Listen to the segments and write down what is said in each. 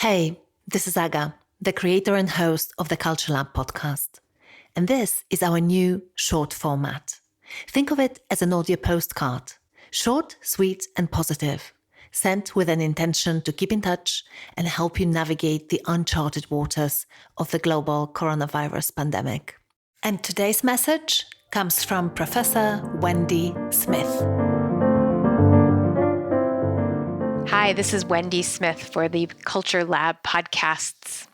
Hey, this is Aga, the creator and host of the Culture Lab podcast. And this is our new short format. Think of it as an audio postcard. Short, sweet, and positive. Sent with an intention to keep in touch and help you navigate the uncharted waters of the global coronavirus pandemic. And today's message comes from Professor Wendy Smith. Hi, this is Wendy Smith for the Culture Lab podcasts.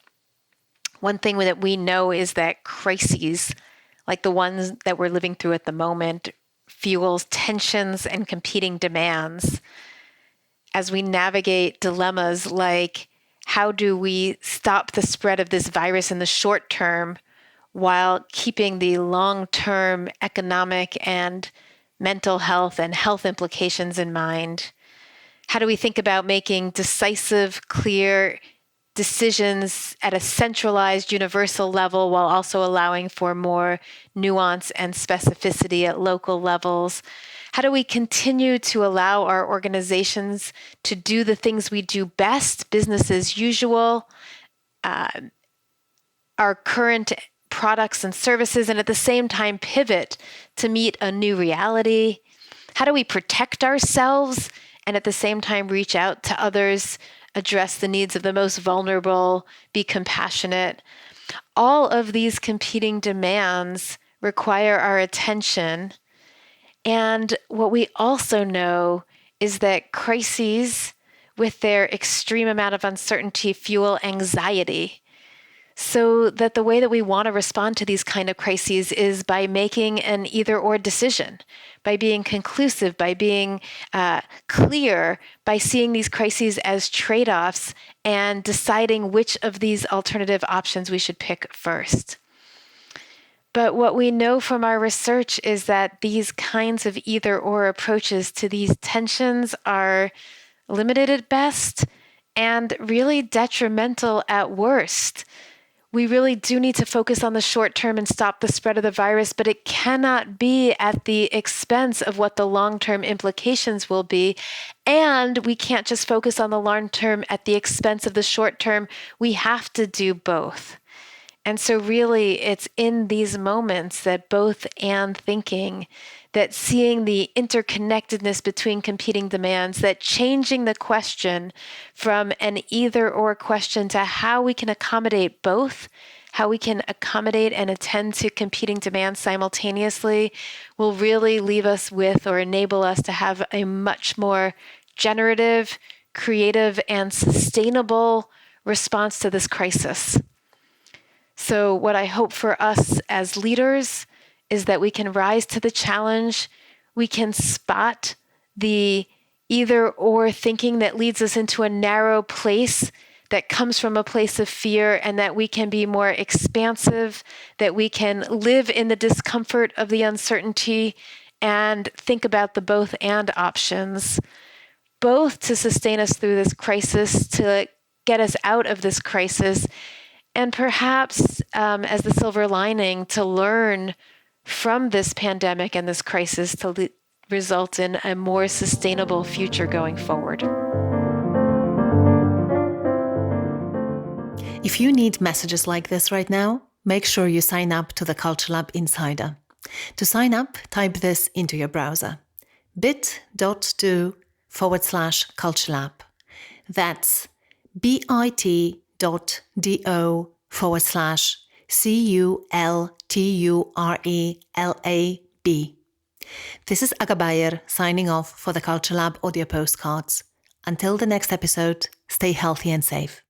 One thing that we know is that crises, like the ones that we're living through at the moment, fuels tensions and competing demands. As we navigate dilemmas like how do we stop the spread of this virus in the short term while keeping the long-term economic and mental health and health implications in mind? How do we think about making decisive, clear decisions at a centralized, universal level while also allowing for more nuance and specificity at local levels? How do we continue to allow our organizations to do the things we do best, business as usual, our current products and services, and at the same time pivot to meet a new reality? How do we protect ourselves and at the same time reach out to others, address the needs of the most vulnerable, be compassionate? All of these competing demands require our attention. And what we also know is that crises, with their extreme amount of uncertainty, fuel anxiety. So that the way that we want to respond to these kind of crises is by making an either-or decision, by being conclusive, by being clear, by seeing these crises as trade-offs and deciding which of these alternative options we should pick first. But what we know from our research is that these kinds of either-or approaches to these tensions are limited at best and really detrimental at worst. We really do need to focus on the short term and stop the spread of the virus, but it cannot be at the expense of what the long-term implications will be. And we can't just focus on the long term at the expense of the short term. We have to do both. And so really, it's in these moments that both and thinking, that seeing the interconnectedness between competing demands, that changing the question from an either-or question to how we can accommodate both, how we can accommodate and attend to competing demands simultaneously, will really leave us with or enable us to have a much more generative, creative, and sustainable response to this crisis. So what I hope for us as leaders is that we can rise to the challenge, we can spot the either-or thinking that leads us into a narrow place that comes from a place of fear, and that we can be more expansive, that we can live in the discomfort of the uncertainty and think about the both and options, both to sustain us through this crisis, to get us out of this crisis, and perhaps as the silver lining, to learn from this pandemic and this crisis to result in a more sustainable future going forward. If you need messages like this right now, make sure you sign up to the Culture Lab Insider. To sign up, type this into your browser: bit.do/Culture Lab. That's bit.do/CULTURELAB. This is Aga Bayer signing off for the Culture Lab audio postcards. Until the next episode, stay healthy and safe.